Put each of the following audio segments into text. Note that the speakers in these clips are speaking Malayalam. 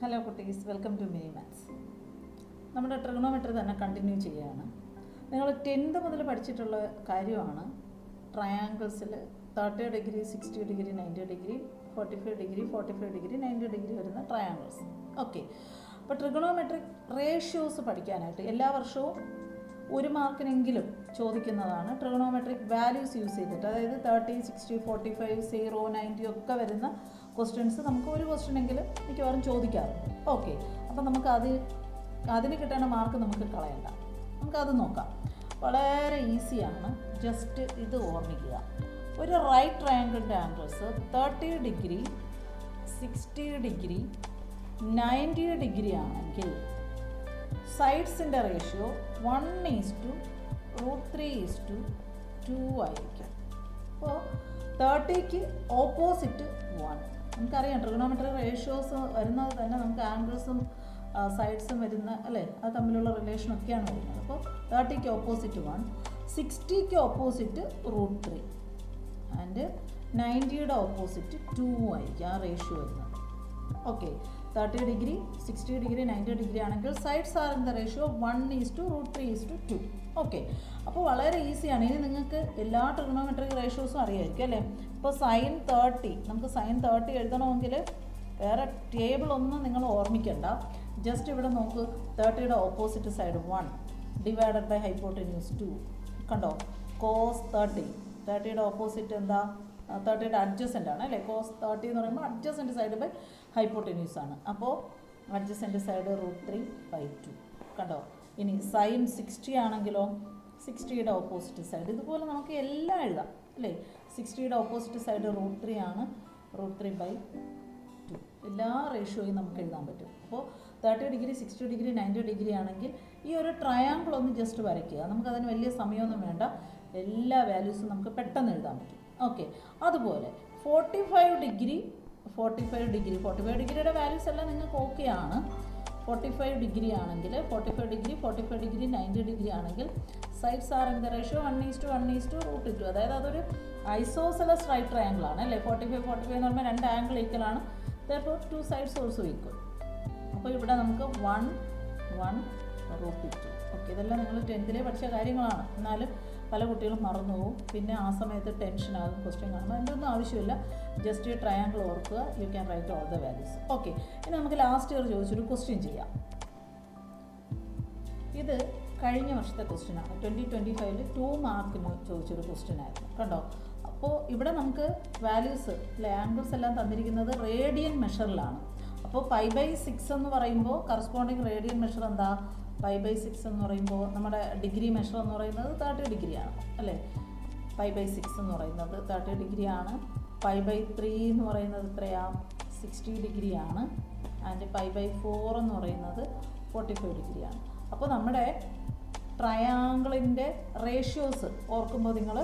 ഹലോ കുട്ടീസ്, വെൽക്കം ടു മിനി മാത്സ്. നമ്മുടെ ട്രിഗണോമെട്രി തന്നെ കണ്ടിന്യൂ ചെയ്യുകയാണ്. നിങ്ങൾ 10th മുതൽ പഠിച്ചിട്ടുള്ള കാര്യമാണ് ട്രയാങ്കിൾസിൽ 30 degree, 60 degree, 90 degree, 45 degree, 45 degree, 90 degree വരുന്ന ട്രയാങ്കിൾസ്. ഓക്കെ, അപ്പോൾ ട്രിഗണോമെട്രിക് റേഷ്യോസ് പഠിക്കാനായിട്ട് എല്ലാ വർഷവും 1 മാർക്കിനെങ്കിലും ചോദിക്കുന്നതാണ് ട്രിഗണോമെട്രിക് വാല്യൂസ് യൂസ് ചെയ്തിട്ട്. അതായത് 30, 60, 45, 0, 90 ഒക്കെ വരുന്ന ക്വസ്റ്റ്യൻസ് നമുക്ക് ഒരു ക്വസ്റ്റ്യനെങ്കിലും മിക്കവാറും ചോദിക്കാറുണ്ട്. ഓക്കെ, അപ്പം അതിന് കിട്ടേണ്ട മാർക്ക് നമുക്ക് കളയണ്ട, നമുക്കത് നോക്കാം. വളരെ ഈസിയാണ്. ജസ്റ്റ് ഇത് ഓർമ്മിക്കുക. ഒരു റൈറ്റ് ട്രയാങ്കിളിൻ്റെ ആംഗിൾസ് 30 ഡിഗ്രി, 60 ഡിഗ്രി, 90 ഡിഗ്രി ആണെങ്കിൽ സൈഡ്സിൻ്റെ റേഷ്യോ 1:√3:2 ആയിരിക്കും. അപ്പോൾ 30ക്ക് ഓപ്പോസിറ്റ് 1. നമുക്കറിയാം ട്രിഗണോമെട്രി റേഷ്യോസ് വരുന്നത് തന്നെ നമുക്ക് ആംഗിൾസും സൈഡ്സും വരുന്ന അല്ലേ, അത് തമ്മിലുള്ള റിലേഷനൊക്കെയാണ് വരുന്നത്. അപ്പോൾ 30ക്ക് ഓപ്പോസിറ്റ് 1, 60ക്ക് ഓപ്പോസിറ്റ് √3 ആൻഡ് 90യുടെ ഓപ്പോസിറ്റ് 2 ആയിരിക്കും ആ റേഷ്യോ വരുന്നത്. ഓക്കെ, 30 ഡിഗ്രി, 60 ഡിഗ്രി, 90 ഡിഗ്രി ആണെങ്കിൽ sides are in the ratio 1:√3:2. Okay, അപ്പോൾ വളരെ ഈസിയാണ്. ഇനി നിങ്ങൾക്ക് എല്ലാ ട്രിഗണോമെട്രിക് റേഷ്യോസും അറിയായിരിക്കും അല്ലേ. ഇപ്പോൾ sin 30, നമുക്ക് sin 30 എഴുതണമെങ്കിൽ വേറെ ടേബിൾ ഒന്നും നിങ്ങൾ ഓർമ്മിക്കണ്ട. ജസ്റ്റ് ഇവിടെ നോക്ക്, 30യുടെ opposite side 1 divided by hypotenuse 2. കണ്ടോ, cos 30യുടെ ഓപ്പോസിറ്റ് എന്താ, 30യുടെ അഡ്ജസൻ്റ് ആണ് അല്ലേ. cos 30 എന്ന് പറയുമ്പോൾ അഡ്ജസൻ്റ് സൈഡ് ബൈ ഹൈപ്പോട്ടന്യൂസ് ആണ്. അപ്പോൾ അഡ്ജസൻ്റ് സൈഡ് √3/2. കണ്ടോ, ഇനി sin 60 ആണെങ്കിലോ 60യുടെ ഓപ്പോസിറ്റ് സൈഡ് ഇതുപോലെ നമുക്ക് എല്ലാം എഴുതാം അല്ലേ. 60യുടെ ഓപ്പോസിറ്റ് സൈഡ് √3 ആണ്, √3/2. എല്ലാ റേഷ്യോയും നമുക്ക് എഴുതാൻ പറ്റും. അപ്പോൾ 30 ഡിഗ്രി, 60 ഡിഗ്രി, 90 ഡിഗ്രി ആണെങ്കിൽ ഈ ഒരു ട്രയാങ്കിൾ ഒന്ന് ജസ്റ്റ് വരയ്ക്കുക. നമുക്കതിന് വലിയ സമയമൊന്നും വേണ്ട, എല്ലാ വാല്യൂസും നമുക്ക് പെട്ടെന്ന് എഴുതാൻ പറ്റും. ഓക്കെ, അതുപോലെ 45 ഡിഗ്രിയുടെ വാല്യൂസ് എല്ലാം നിങ്ങൾക്ക് ഓക്കെ ആണ്. 45 ഡിഗ്രി ആണെങ്കിൽ 45 ഡിഗ്രി 90 ഡിഗ്രി ആണെങ്കിൽ sides are in the ratio 1:1:√2. അതായത് അതൊരു ഐസോസെലസ് റൈറ്റ് ട്രയാങ്കിൾ ആണ് അല്ലേ. 45 എന്ന് പറയുമ്പോൾ 2 ആംഗിൾ ഈക്വൽ ആണ്, therefore 2 sides also equal. അപ്പോൾ ഇവിടെ നമുക്ക് 1:1√2. ഓക്കെ, ഇതെല്ലാം നിങ്ങൾ 10th പഠിച്ച കാര്യങ്ങളാണ്. എന്നാലും പല കുട്ടികളും മറന്നു പോകും, പിന്നെ ആ സമയത്ത് ടെൻഷനാകും ക്വസ്റ്റ്യൻ കാണുമ്പോൾ. അതിൻ്റെ ഒന്നും ആവശ്യമില്ല, ജസ്റ്റ് ഈ ട്രയാങ്കിൾ ഓർക്കുക, you can write all the values. Okay, ഇനി നമുക്ക് ലാസ്റ്റ് ഇയർ ചോദിച്ചൊരു ക്വസ്റ്റ്യൻ ചെയ്യാം. ഇത് കഴിഞ്ഞ വർഷത്തെ ക്വസ്റ്റ്യനാണ്. 2025 2 മാർക്കിന് ചോദിച്ചൊരു ക്വസ്റ്റ്യൻ ആയിരുന്നു. കണ്ടോ, അപ്പോൾ ഇവിടെ നമുക്ക് വാല്യൂസ് ആംഗിൾസ് എല്ലാം തന്നിരിക്കുന്നത് റേഡിയൻ മെഷറിലാണ്. അപ്പോൾ π/6 എന്ന് പറയുമ്പോൾ കറസ്പോണ്ടിങ് റേഡിയൻ മെഷർ എന്താ, π/6 എന്ന് പറയുമ്പോൾ നമ്മുടെ ഡിഗ്രി മെഷർ എന്ന് പറയുന്നത് 30 ഡിഗ്രിയാണ് അല്ലേ. π/6 എന്ന് പറയുന്നത് 30 ഡിഗ്രിയാണ്. π/3 എന്ന് പറയുന്നത് എത്രയാണ്, 60 ഡിഗ്രിയാണ്. ആൻഡ് π/4 എന്ന് പറയുന്നത് 45 ഡിഗ്രിയാണ്. അപ്പോൾ നമ്മുടെ ട്രയാങ്കിളിൻ്റെ റേഷ്യോസ് ഓർക്കുമ്പോൾ നിങ്ങൾ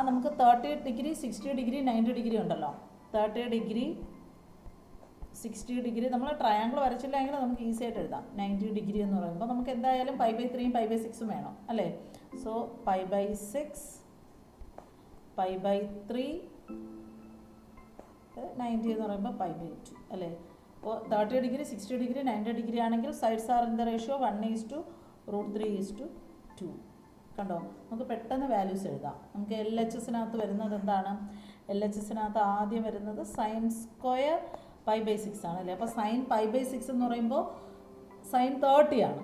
നമുക്ക് 30 ഡിഗ്രി, 60 ഡിഗ്രി, 90 ഡിഗ്രി ഉണ്ടല്ലോ. 30 ഡിഗ്രി, 60 ഡിഗ്രി നമ്മൾ ട്രയാങ്കിൾ വരച്ചില്ലെങ്കിൽ നമുക്ക് ഈസി ആയിട്ട് എഴുതാം. 90 ഡിഗ്രി എന്ന് പറയുമ്പോൾ നമുക്ക് എന്തായാലും π/3ഉം π/6ഉം വേണം അല്ലേ. സോ π/6, π/3, 90 എന്ന് പറയുമ്പോൾ π/2 അല്ലേ. അപ്പോൾ 30 ഡിഗ്രി, 60 ഡിഗ്രി, 90 ഡിഗ്രി ആണെങ്കിൽ sides are in the ratio 1:√3:2. കണ്ടോ, നമുക്ക് പെട്ടെന്ന് വാല്യൂസ് എഴുതാം. നമുക്ക് LHSനകത്ത് വരുന്നത് എന്താണ്, LHSനകത്ത് ആദ്യം വരുന്നത് sin സ്ക്വയർ π/6 ആണ് അല്ലേ. അപ്പോൾ sin π/6 എന്ന് പറയുമ്പോൾ sin 30 ആണ്.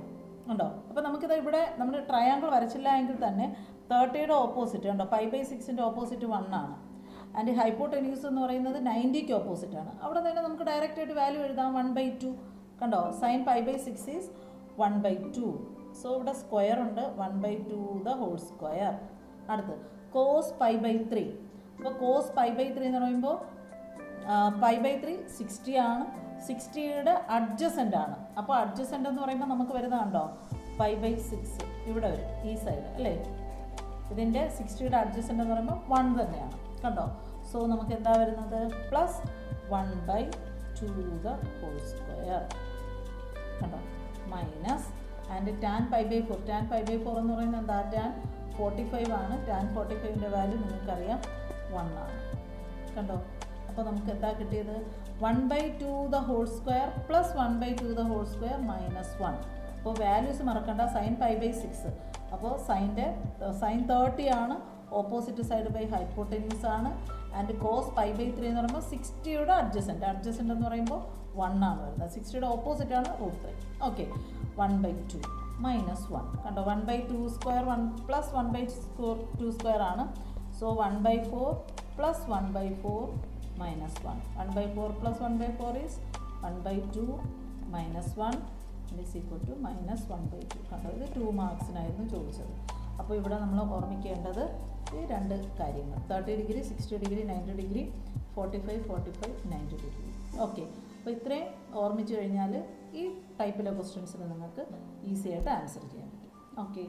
കണ്ടോ, അപ്പോൾ നമുക്കിത് ഇവിടെ നമ്മുടെ ട്രയാങ്കിൾ വരച്ചില്ല എങ്കിൽ തന്നെ 30യുടെ ഓപ്പോസിറ്റ് കണ്ടോ, π/6ൻ്റെ ഓപ്പോസിറ്റ് 1 ആണ്. ആൻഡ് ഹൈപ്പോട്ടന്യൂസ് എന്ന് പറയുന്നത് 90ക്ക് ഓപ്പോസിറ്റ് ആണ്. അവിടെ തന്നെ നമുക്ക് ഡയറക്റ്റ് ആയിട്ട് വാല്യൂ എഴുതാം, 1/2. കണ്ടോ, sin π/6 ഈസ് 1/2. സോ ഇവിടെ സ്ക്വയർ ഉണ്ട്, 1/2 ദ ഹോൾ സ്ക്വയർ. അടുത്ത് cos π/3. അപ്പോൾ cos π/3 എന്ന് പറയുമ്പോൾ π/3 60 ആണ്, 60യുടെ അഡ്ജസൻ്റ് ആണ്. അപ്പോൾ അഡ്ജസൻ്റ് എന്ന് പറയുമ്പോൾ നമുക്ക് വരുന്നത് കണ്ടോ, π/6 ഇവിടെ വരും ഈ സൈഡ് അല്ലേ. ഇതിൻ്റെ 60യുടെ അഡ്ജസൻ്റ് എന്ന് പറയുമ്പോൾ 1 തന്നെയാണ്. കണ്ടോ, സോ നമുക്ക് എന്താ വരുന്നത്, പ്ലസ് 1/2 ദ ഹോൾ സ്ക്വയർ. കണ്ടോ, മൈനസ് ആൻഡ് tan π/4. tan π/4 എന്ന് പറയുന്നത് എന്താ, tan 45 ആണ്. tan 45ൻ്റെ വാല്യൂ നിങ്ങൾക്കറിയാം 1 ആണ്. കണ്ടോ, അപ്പോൾ നമുക്ക് എന്താ കിട്ടിയത്? 1/2² പ്ലസ് 1/2² മൈനസ് 1. അപ്പോൾ വാല്യൂസ് മറക്കണ്ട. സൈൻ π/6. അപ്പോൾ സൈൻ 30 ആണ്, ഓപ്പോസിറ്റ് സൈഡ് ബൈ ഹൈപ്പോട്ടന്യൂസ് ആണ്. ആൻഡ് കോസ് π/3 എന്ന് പറയുമ്പോൾ 60യുടെ അഡ്ജസൻറ്റ് എന്ന് പറയുമ്പോൾ 1 ആണ് വരുന്നത്. 60യുടെ ഓപ്പോസിറ്റ് ആണ് √3. ഓക്കെ, 1/2 മൈനസ് 1 കണ്ടോ, 1/2² 1 പ്ലസ് 1/2² ആണ്. So 1/4 plus 1/4 minus 1. 1/4 plus 1/4 is 1/2 minus 1 is equal to minus 1/2. കണ്ടോ, ഇത് 2 മാർക്സിനായിരുന്നു ചോദിച്ചത്. അപ്പോൾ ഇവിടെ നമ്മൾ ഓർമ്മിക്കേണ്ടത് ഈ രണ്ട് കാര്യങ്ങൾ, 30 degree, 60 degree, 90 degree, 45, 90 degree. Okay, അപ്പോൾ ഇത്രയും ഓർമ്മിച്ച് കഴിഞ്ഞാൽ ഈ ടൈപ്പിലെ ക്വസ്റ്റ്യൻസിന് നിങ്ങൾക്ക് ഈസി ആയിട്ട് ആൻസർ ചെയ്യാൻ പറ്റും. ഓക്കെ.